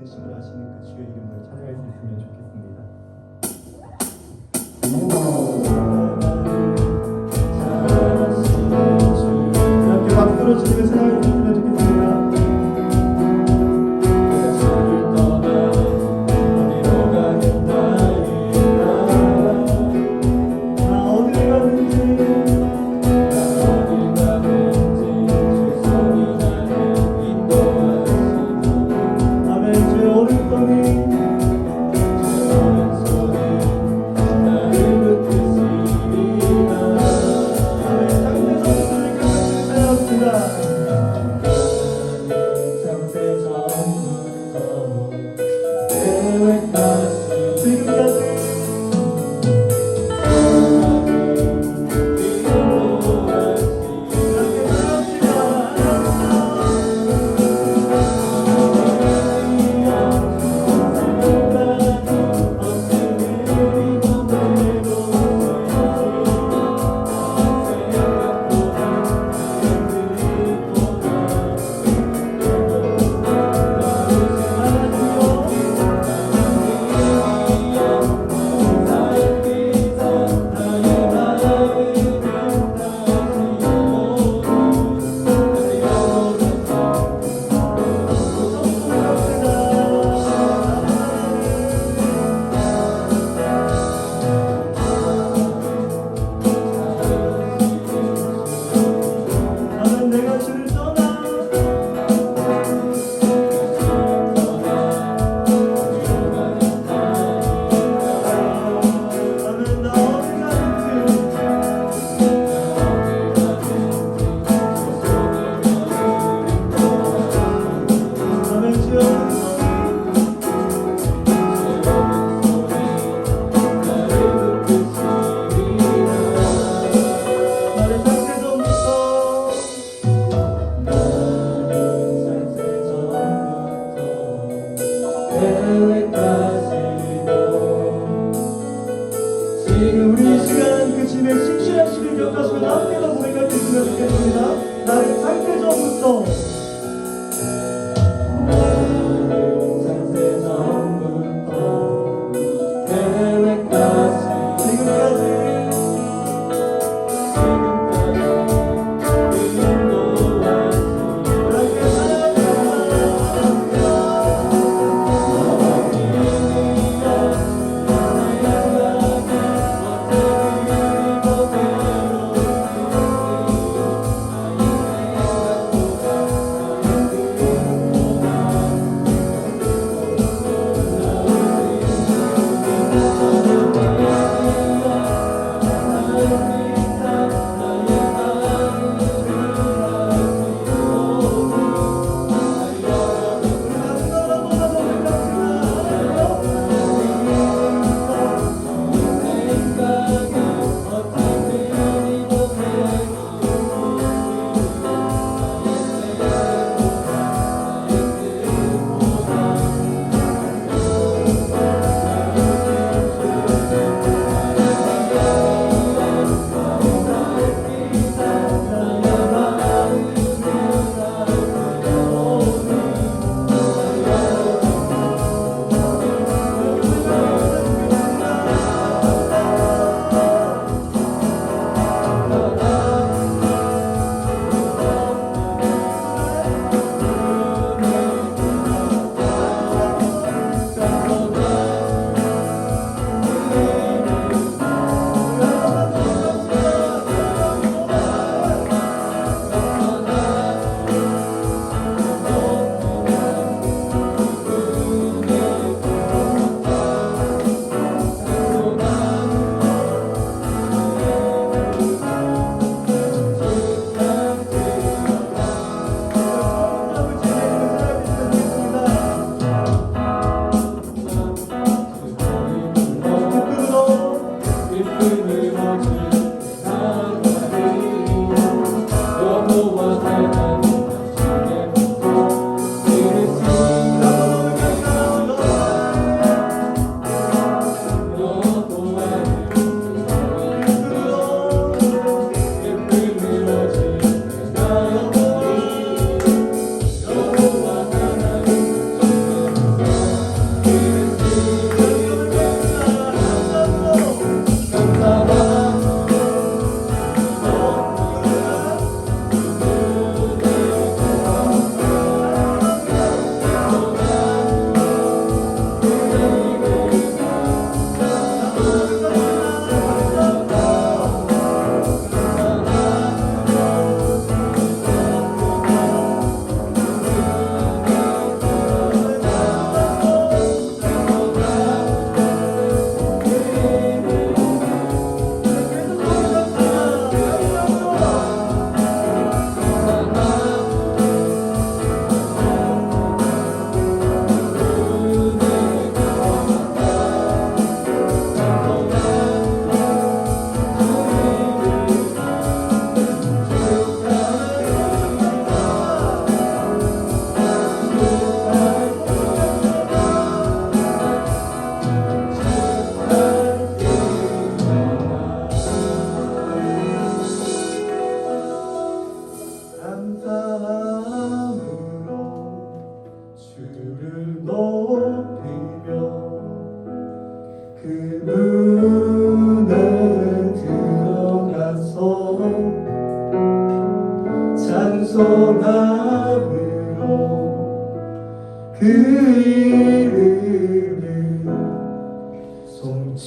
되심을 아시는 그 주의 이름을 찬양할 수 있으면 좋겠습니다. 함께 박수로 주님을 찬양할 수 있으면 좋겠습니다. 지금 우리 이 시간 그 주님의 신실하심을 기억하시고 함께도 고백할 수 있으면 좋겠습니다. 나를 창세 전부터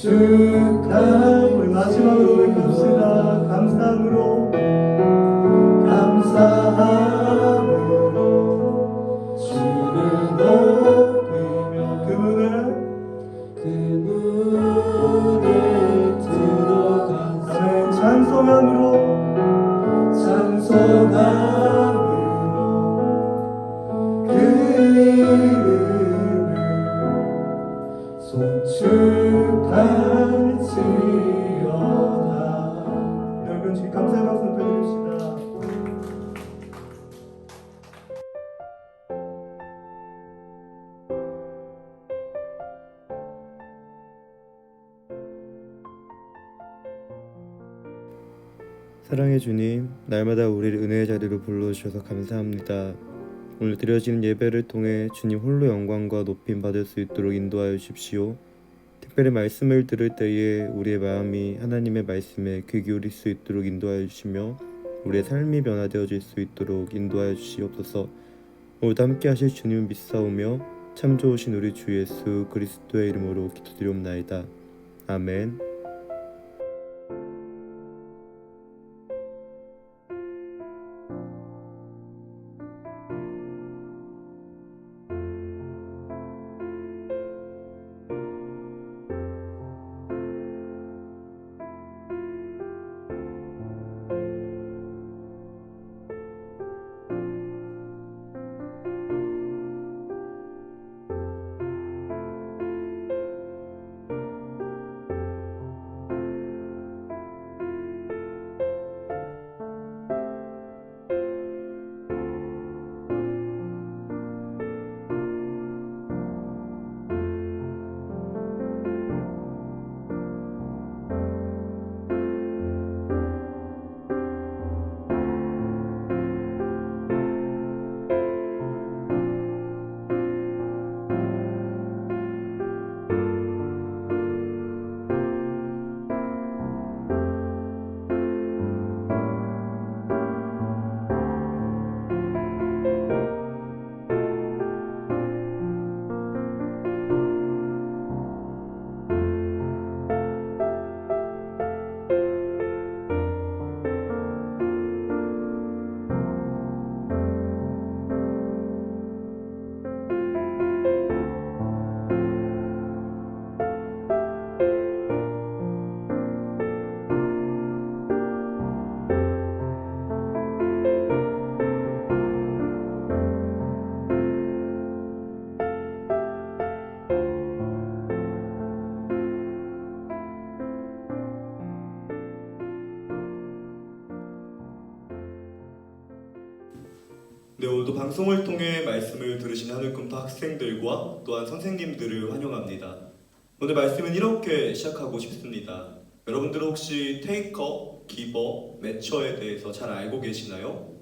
송축한 우리 마지막으로 고백합시다. 감사함으로 주를 높이며 그분을 들어가서 찬송함으로 그 이름을 송축할지어다. 여러분 주님 감사의 박수 높여드립시다. 사랑의 주님, 날마다 우리를 은혜의 자리로 불러주셔서 감사합니다. 오늘 드려지는 예배를 통해 주님 홀로 영광과 높임 받을 수 있도록 인도하여 주십시오. 특별히 말씀을 들을 때에 우리의 마음이 하나님의 말씀에 귀 기울일 수 있도록 인도하여 주시며 우리의 삶이 변화되어질 수 있도록 인도하여 주시옵소서. 오늘도 함께 하실 주님을 믿사오며 참 좋으신 우리 주 예수 그리스도의 이름으로 기도드리옵나이다. 아멘. 네, 오늘도 방송을 통해 말씀을 들으신 하늘꿈터 학생들과 또한 선생님들을 환영합니다. 오늘 말씀은 이렇게 시작하고 싶습니다. 여러분들은 혹시 테이커, 기버, 매처에 대해서 잘 알고 계시나요?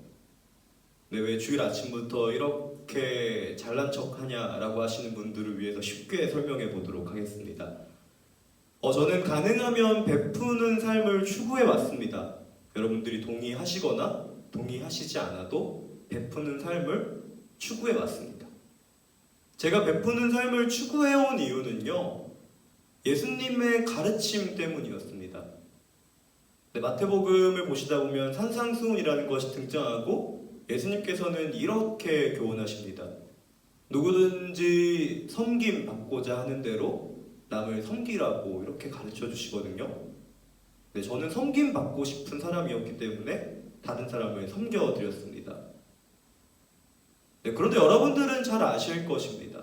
네, 왜 주일 아침부터 이렇게 잘난 척하냐라고 하시는 분들을 위해서 쉽게 설명해 보도록 하겠습니다. 저는 가능하면 베푸는 삶을 추구해 왔습니다. 여러분들이 동의하시거나 동의하시지 않아도 베푸는 삶을 추구해 왔습니다. 제가 베푸는 삶을 추구해온 이유는요, 예수님의 가르침 때문이었습니다. 네, 마태복음을 보시다 보면 산상수훈이라는 것이 등장하고 예수님께서는 이렇게 교훈하십니다. 누구든지 섬김 받고자 하는 대로 남을 섬기라고 이렇게 가르쳐 주시거든요. 네, 저는 섬김 받고 싶은 사람이었기 때문에 다른 사람을 섬겨드렸습니다. 네, 그런데 여러분들은 잘 아실 것입니다.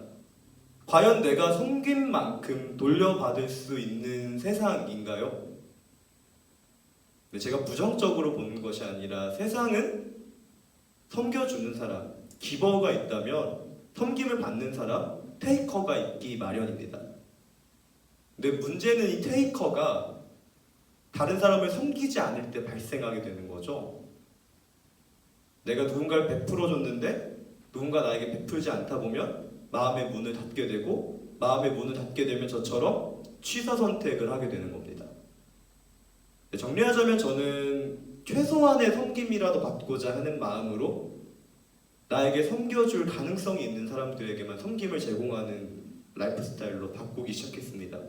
과연 내가 섬긴 만큼 돌려받을 수 있는 세상인가요? 네, 제가 부정적으로 보는 것이 아니라 세상은 섬겨주는 사람, 기버가 있다면 섬김을 받는 사람, 테이커가 있기 마련입니다. 근데 문제는 이 테이커가 다른 사람을 섬기지 않을 때 발생하게 되는 거죠. 내가 누군가를 베풀어줬는데 누군가 나에게 베풀지 않다 보면 마음의 문을 닫게 되고, 마음의 문을 닫게 되면 저처럼 취사 선택을 하게 되는 겁니다. 정리하자면 저는 최소한의 섬김이라도 받고자 하는 마음으로 나에게 섬겨줄 가능성이 있는 사람들에게만 섬김을 제공하는 라이프 스타일로 바꾸기 시작했습니다.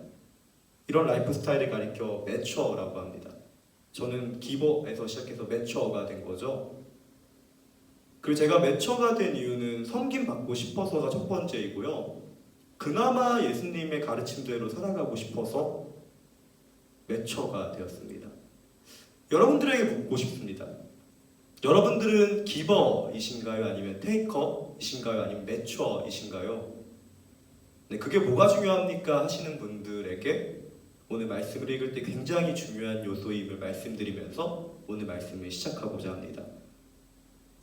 이런 라이프 스타일을 가리켜 매추어라고 합니다. 저는 기버에서 시작해서 매추어가 된 거죠. 그리고 제가 매추어가 된 이유는 섬김 받고 싶어서가 첫 번째이고요. 그나마 예수님의 가르침대로 살아가고 싶어서 매추어가 되었습니다. 여러분들에게 묻고 싶습니다. 여러분들은 기버이신가요? 아니면 테이커이신가요? 아니면 매추어이신가요? 네, 그게 뭐가 중요합니까? 하시는 분들에게 오늘 말씀을 읽을 때 굉장히 중요한 요소임을 말씀드리면서 오늘 말씀을 시작하고자 합니다.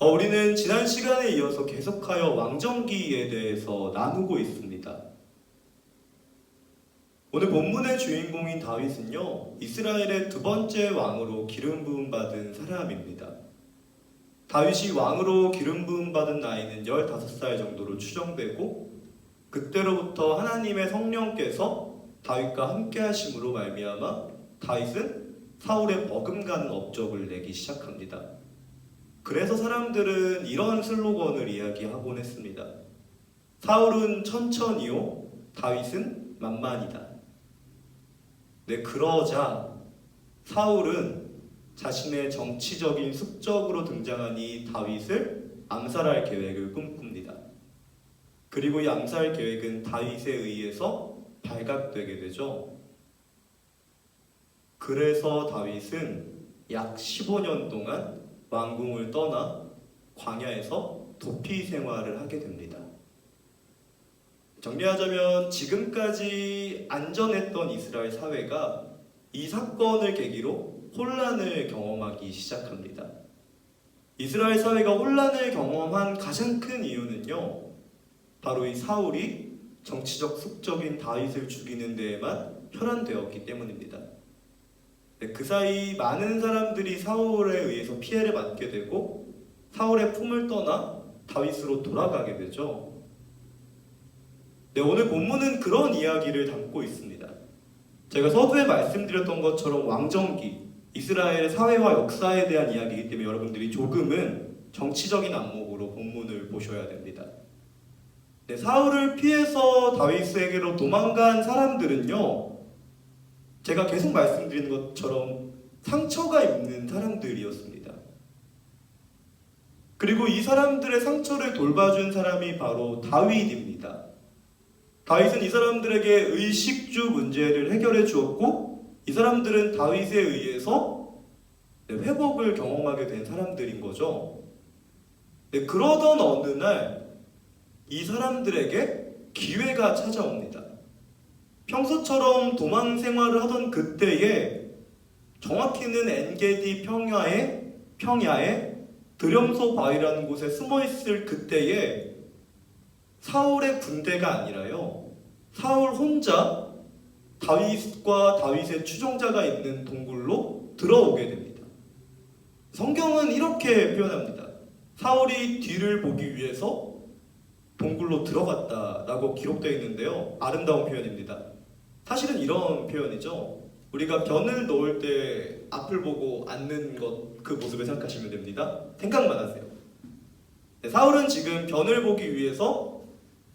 우리는 지난 시간에 이어서 계속하여 왕정기에 대해서 나누고 있습니다. 오늘 본문의 주인공인 다윗은요, 이스라엘의 두 번째 왕으로 기름 부음 받은 사람입니다. 다윗이 왕으로 기름 부음 받은 나이는 15살 정도로 추정되고, 그때로부터 하나님의 성령께서 다윗과 함께 하심으로 말미암아 다윗은 사울의 버금가는 업적을 내기 시작합니다. 그래서 사람들은 이런 슬로건을 이야기하곤 했습니다. 사울은 천천히요, 다윗은 만만이다. 네, 그러자 사울은 자신의 정치적인 숙적으로 등장한 이 다윗을 암살할 계획을 꿈꿉니다. 그리고 이 암살 계획은 다윗에 의해서 발각되게 되죠. 그래서 다윗은 약 15년 동안 왕궁을 떠나 광야에서 도피 생활을 하게 됩니다. 정리하자면 지금까지 안전했던 이스라엘 사회가 이 사건을 계기로 혼란을 경험하기 시작합니다. 이스라엘 사회가 혼란을 경험한 가장 큰 이유는요, 바로 이 사울이 정치적 숙적인 다윗을 죽이는 데에만 혈안되었기 때문입니다. 그 사이 많은 사람들이 사울에 의해서 피해를 받게 되고 사울의 품을 떠나 다윗으로 돌아가게 되죠. 오늘 본문은 그런 이야기를 담고 있습니다. 제가 서두에 말씀드렸던 것처럼 왕정기, 이스라엘의 사회와 역사에 대한 이야기이기 때문에 여러분들이 조금은 정치적인 안목으로 본문을 보셔야 됩니다. 사울을 피해서 다윗에게로 도망간 사람들은요, 제가 계속 말씀드리는 것처럼 상처가 있는 사람들이었습니다. 그리고 이 사람들의 상처를 돌봐준 사람이 바로 다윗입니다. 다윗은 이 사람들에게 의식주 문제를 해결해 주었고, 이 사람들은 다윗에 의해서 회복을 경험하게 된 사람들인 거죠. 그러던 어느 날 이 사람들에게 기회가 찾아옵니다. 평소처럼 도망 생활을 하던 그때에, 정확히는 엔게디 평야에 드렴소 바위라는 곳에 숨어 있을 그때에 사울의 군대가 아니라요, 사울 혼자 다윗과 다윗의 추종자가 있는 동굴로 들어오게 됩니다. 성경은 이렇게 표현합니다. 사울이 뒤를 보기 위해서 동굴로 들어갔다라고 기록되어 있는데요, 아름다운 표현입니다. 사실은 이런 표현이죠. 우리가 변을 놓을 때 앞을 보고 앉는 것, 그 모습을 생각하시면 됩니다. 생각만 하세요. 사울은 지금 변을 보기 위해서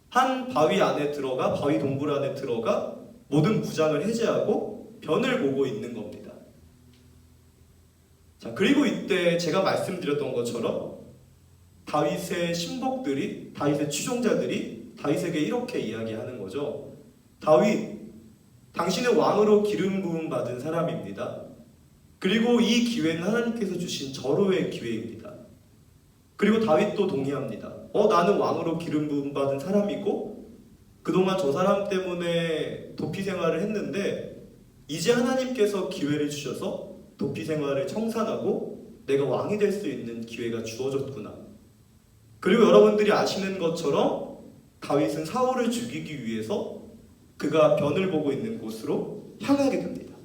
한 바위 안에 들어가, 바위 동굴 안에 들어가 모든 무장을 해제하고 변을 보고 있는 겁니다. 자, 그리고 이때 제가 말씀드렸던 것처럼 다윗의 신복들이, 다윗의 추종자들이 다윗에게 이렇게 이야기하는 거죠. 다윗, 당신은 왕으로 기름 부음 받은 사람입니다. 그리고 이 기회는 하나님께서 주신 절호의 기회입니다. 그리고 다윗도 동의합니다. 나는 왕으로 기름 부음 받은 사람이고 그동안 저 사람 때문에 도피 생활을 했는데 이제 하나님께서 기회를 주셔서 도피 생활을 청산하고 내가 왕이 될 수 있는 기회가 주어졌구나. 그리고 여러분들이 아시는 것처럼 다윗은 사울을 죽이기 위해서 그가 변을 보고 있는 곳으로 향하게 됩니다.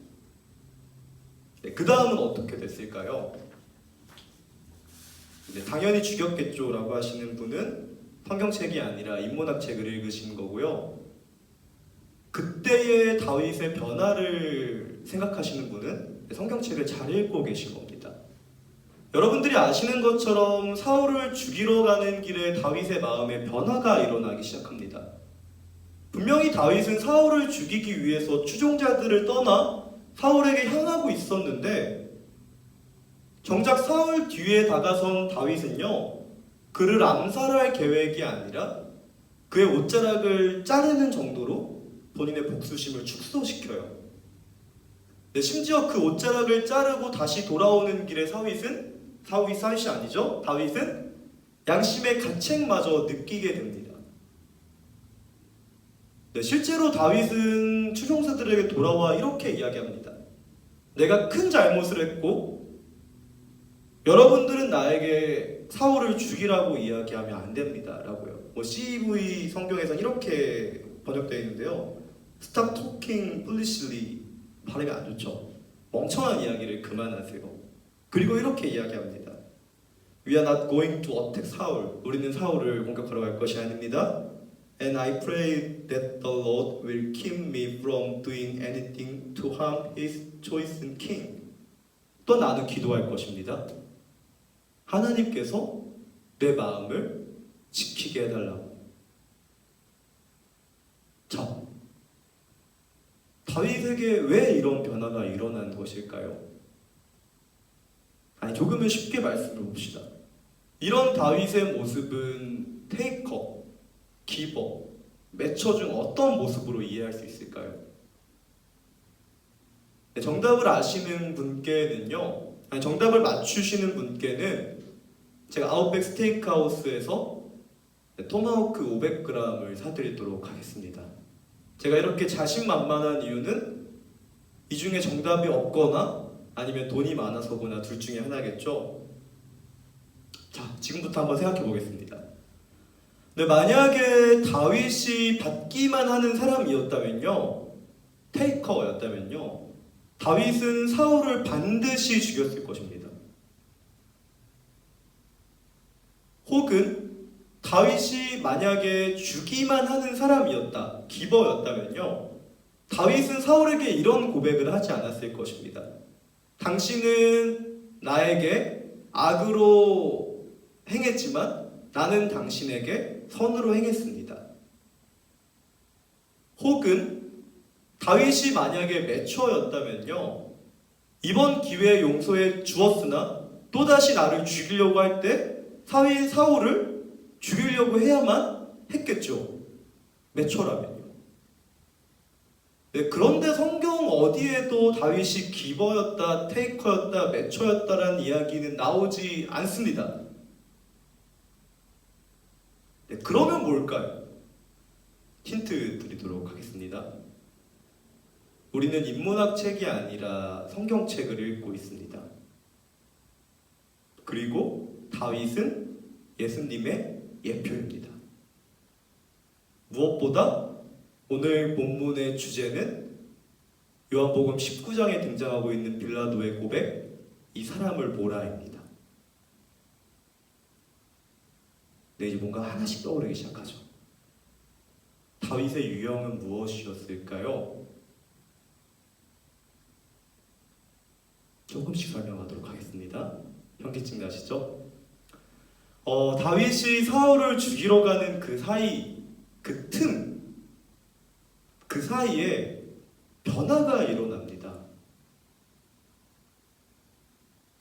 그 다음은 어떻게 됐을까요? 당연히 죽였겠죠 라고 하시는 분은 성경책이 아니라 인문학책을 읽으신 거고요. 그때의 다윗의 변화를 생각하시는 분은 성경책을 잘 읽고 계신 겁니다. 여러분들이 아시는 것처럼 사울을 죽이러 가는 길에 다윗의 마음에 변화가 일어나기 시작합니다. 분명히 다윗은 사울을 죽이기 위해서 추종자들을 떠나 사울에게 향하고 있었는데 정작 사울 뒤에 다가선 다윗은요, 그를 암살할 계획이 아니라 그의 옷자락을 자르는 정도로 본인의 복수심을 축소시켜요. 심지어 그 옷자락을 자르고 다시 돌아오는 길에 다윗이 아니죠. 다윗은 양심의 가책마저 느끼게 됩니다. 실제로 다윗은 추종자들에게 돌아와 이렇게 이야기합니다. 내가 큰 잘못을 했고 여러분들은 나에게 사울을 죽이라고 이야기하면 안 됩니다 라고요. CEV 성경에서는 이렇게 번역되어 있는데요, Stop talking foolishly, 발음이 안 좋죠. 멍청한 이야기를 그만하세요. 그리고 이렇게 이야기합니다. We are not going to attack 사울. 우리는 사울을 공격하러 갈 것이 아닙니다. And I pray that the Lord will keep me from doing anything to harm His chosen king. 또 나는 기도할 것입니다. 하나님께서 내 마음을 지키게 해달라고. 자, 다윗에게 왜 이런 변화가 일어난 것일까요? 조금은 쉽게 말씀을 봅시다. 이런 다윗의 모습은 테이커, 기버, 매처 중 어떤 모습으로 이해할 수 있을까요? 정답을 아시는 분께는요, 정답을 맞추시는 분께는 제가 아웃백 스테이크하우스에서 토마호크 500g을 사드리도록 하겠습니다. 제가 이렇게 자신만만한 이유는 이 중에 정답이 없거나 아니면 돈이 많아서거나 둘 중에 하나겠죠. 자, 지금부터 한번 생각해 보겠습니다. 만약에 다윗이 받기만 하는 사람이었다면요, 테이커였다면요, 다윗은 사울을 반드시 죽였을 것입니다. 혹은 다윗이 만약에 주기만 하는 사람이었다, 기버였다면요, 다윗은 사울에게 이런 고백을 하지 않았을 것입니다. 당신은 나에게 악으로 행했지만 나는 당신에게 선으로 행했습니다. 혹은 다윗이 만약에 매처였다면요, 이번 기회에 용서해 주었으나 또다시 나를 죽이려고 할 때 사울을 죽이려고 해야만 했겠죠. 매처라면요. 그런데 성경 어디에도 다윗이 기버였다, 테이커였다, 매처였다라는 이야기는 나오지 않습니다. 그러면 뭘까요? 힌트 드리도록 하겠습니다. 우리는 인문학 책이 아니라 성경책을 읽고 있습니다. 그리고 다윗은 예수님의 예표입니다. 무엇보다 오늘 본문의 주제는 요한복음 19장에 등장하고 있는 빌라도의 고백, 이 사람을 보라입니다. 이제 뭔가 하나씩 떠오르기 시작하죠. 다윗의 유형은 무엇이었을까요? 조금씩 설명하도록 하겠습니다. 현기증 나시죠? 다윗이 사울을 죽이러 가는 그 사이, 그 사이에 변화가 일어납니다.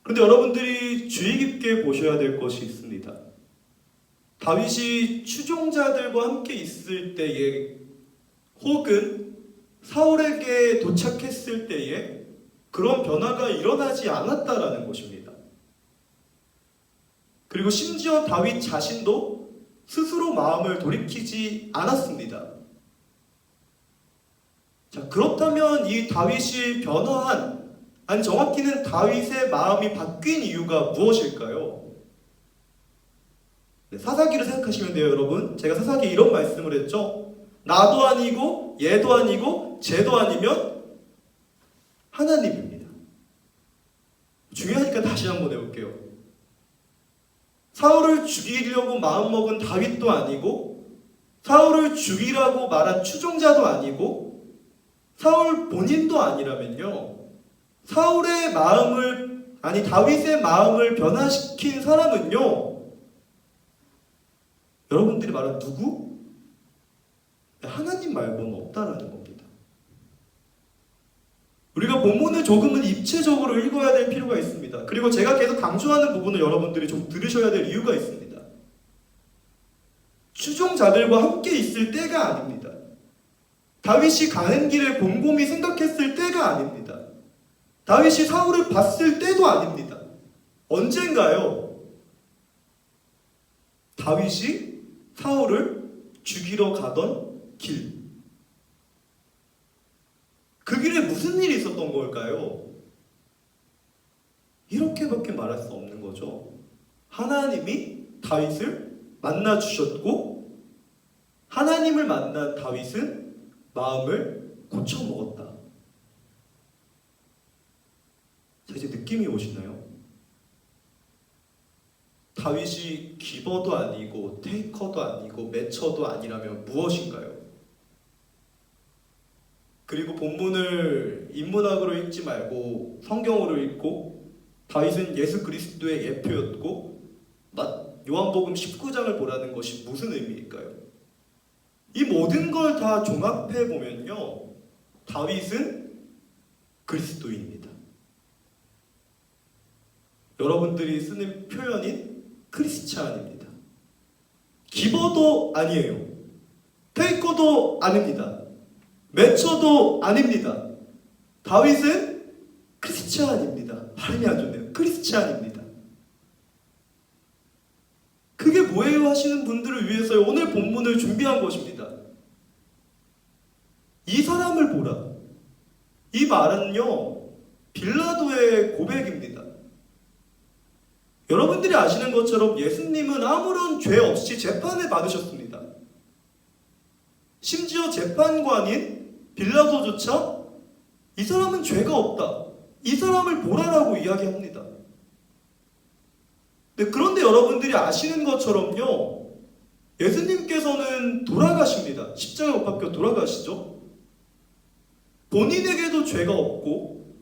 그런데 여러분들이 주의 깊게 보셔야 될 것이 있습니다. 다윗이 추종자들과 함께 있을 때에 혹은 사울에게 도착했을 때에 그런 변화가 일어나지 않았다라는 것입니다. 그리고 심지어 다윗 자신도 스스로 마음을 돌이키지 않았습니다. 자, 그렇다면 이 다윗이 변화한, 아니 정확히는 다윗의 마음이 바뀐 이유가 무엇일까요? 사사기를 생각하시면 돼요, 여러분. 제가 사사기에 이런 말씀을 했죠. 나도 아니고 얘도 아니고 쟤도 아니면 하나님입니다. 중요하니까 다시 한번 해볼게요. 사울을 죽이려고 마음먹은 다윗도 아니고 사울을 죽이라고 말한 추종자도 아니고 사울 본인도 아니라면요, 다윗의 마음을 변화시킨 사람은요, 여러분들이 말한 누구? 하나님 말고는 없다라는 겁니다. 우리가 본문을 조금은 입체적으로 읽어야 될 필요가 있습니다. 그리고 제가 계속 강조하는 부분을 여러분들이 좀 들으셔야 될 이유가 있습니다. 추종자들과 함께 있을 때가 아닙니다. 다윗이 가는 길을 곰곰이 생각했을 때가 아닙니다. 다윗이 사울을 봤을 때도 아닙니다. 언젠가요? 다윗이 사울을 죽이러 가던 길. 그 길에 무슨 일이 있었던 걸까요? 이렇게밖에 말할 수 없는 거죠. 하나님이 다윗을 만나 주셨고, 하나님을 만난 다윗은 마음을 고쳐 먹었다. 자, 이제 느낌이 오시나요? 다윗이 기버도 아니고 테이커도 아니고 매처도 아니라면 무엇인가요? 그리고 본문을 인문학으로 읽지 말고 성경으로 읽고, 다윗은 예수 그리스도의 예표였고 요한복음 19장을 보라는 것이 무슨 의미일까요? 이 모든 걸 다 종합해 보면요, 다윗은 그리스도인입니다. 여러분들이 쓰는 표현인 크리스찬입니다. 기버도 아니에요. 테이커도 아닙니다. 매처도 아닙니다. 다윗은 크리스찬입니다. 발음이 안 좋네요. 크리스찬입니다. 그게 뭐예요 하시는 분들을 위해서 오늘 본문을 준비한 것입니다. 이 사람을 보라. 이 말은요, 빌라도의 고백입니다. 여러분들이 아시는 것처럼 예수님은 아무런 죄 없이 재판을 받으셨습니다. 심지어 재판관인 빌라도조차 이 사람은 죄가 없다, 이 사람을 보라라고 이야기합니다. 그런데 여러분들이 아시는 것처럼요, 예수님께서는 돌아가십니다. 십자가 못 박혀 돌아가시죠. 본인에게도 죄가 없고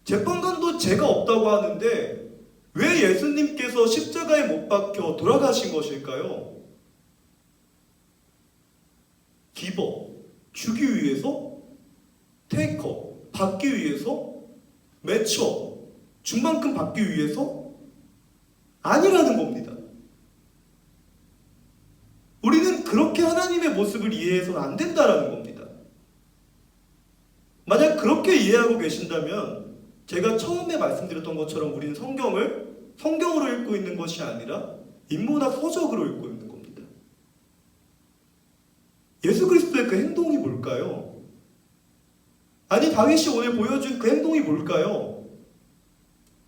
재판관도 죄가 없다고 하는데 왜 예수님께서 십자가에 못 박혀 돌아가신 것일까요? 기버, 주기 위해서? 테이커, 받기 위해서? 매처, 준 만큼 받기 위해서? 아니라는 겁니다. 우리는 그렇게 하나님의 모습을 이해해서는 안 된다라는 겁니다. 만약 그렇게 이해하고 계신다면 제가 처음에 말씀드렸던 것처럼 우리는 성경으로 읽고 있는 것이 아니라 인문학 서적으로 읽고 있는 겁니다. 예수 그리스도의 그 행동이 뭘까요? 아니, 다윗이 오늘 보여준 그 행동이 뭘까요?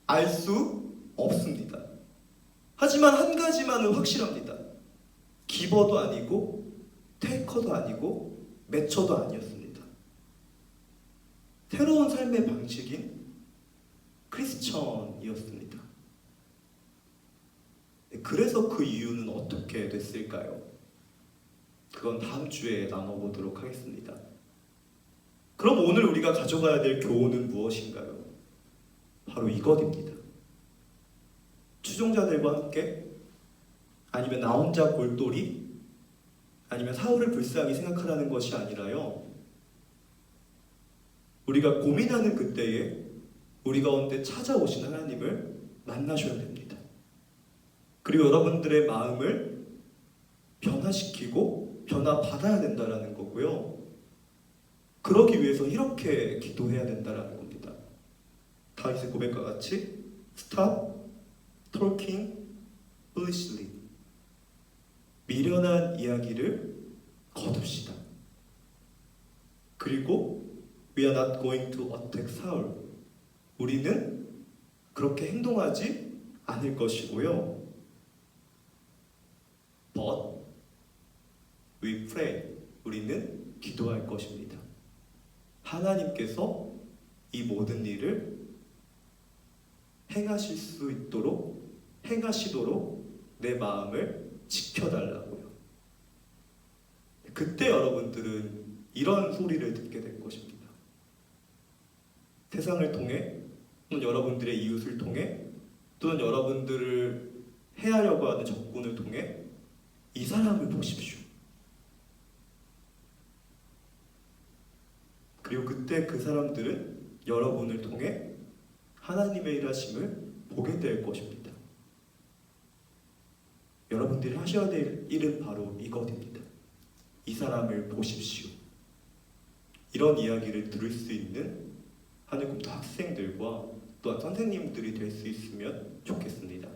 알 수 없습니다. 하지만 한 가지만은 확실합니다. 기버도 아니고 테이커도 아니고 매처도 아니었습니다. 새로운 삶의 방식인 크리스천이었습니다. 그래서 그 이유는 어떻게 됐을까요? 그건 다음 주에 나눠보도록 하겠습니다. 그럼 오늘 우리가 가져가야 될 교훈은 무엇인가요? 바로 이것입니다. 추종자들과 함께, 아니면 나 혼자 골똘히, 아니면 사울을 불쌍히 생각하라는 것이 아니라요, 우리가 고민하는 그때에 우리 가운데 찾아오신 하나님을 만나셔야 됩니다. 그리고 여러분들의 마음을 변화시키고 변화받아야 된다는 거고요. 그러기 위해서 이렇게 기도해야 된다는 겁니다. 다윗의 고백과 같이 Stop talking foolishly. 미련한 이야기를 거둡시다. 그리고 We are not going to attack Saul. 우리는 그렇게 행동하지 않을 것이고요. But we pray. 우리는 기도할 것입니다. 하나님께서 이 모든 일을 행하시도록 내 마음을 지켜달라고요. 그때 여러분들은 이런 소리를 듣게 될 것입니다. 세상을 통해, 또는 여러분들의 이웃을 통해, 또는 여러분들을 해하려고 하는 적군을 통해 이 사람을 보십시오. 그리고 그때 그 사람들은 여러분을 통해 하나님의 일하심을 보게 될 것입니다. 여러분들이 하셔야 될 일은 바로 이것입니다. 이 사람을 보십시오. 이런 이야기를 들을 수 있는 하늘꿈터 학생들과 또한 선생님들이 될 수 있으면 좋겠습니다.